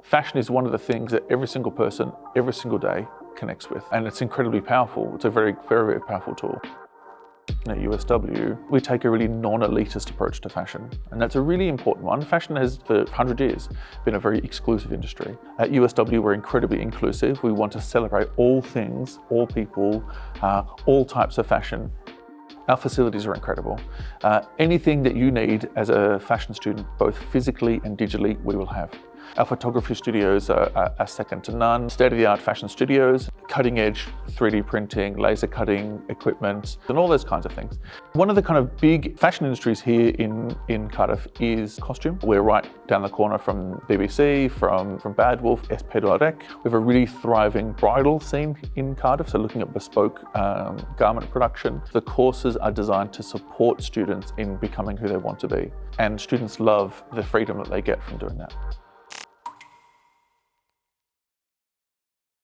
Fashion is one of the things that every single person, every single day connects with, and it's incredibly powerful. It's a very, very, very powerful tool. At USW, we take a really non-elitist approach to fashion, and that's a really important one. Fashion has, for 100 years, been a very exclusive industry. At USW, we're incredibly inclusive. We want to celebrate all things, all people, all types of fashion. Our facilities are incredible. Anything that you need as a fashion student, both physically and digitally, we will have. Our photography studios are second to none. State-of-the-art fashion studios, cutting-edge 3D printing, laser cutting equipment, and all those kinds of things. One of the kind of big fashion industries here in Cardiff is costume. We're right down the corner from BBC, from Bad Wolf, SP.Rec. We have a really thriving bridal scene in Cardiff, so looking at bespoke garment production. The courses are designed to support students in becoming who they want to be, and students love the freedom that they get from doing that.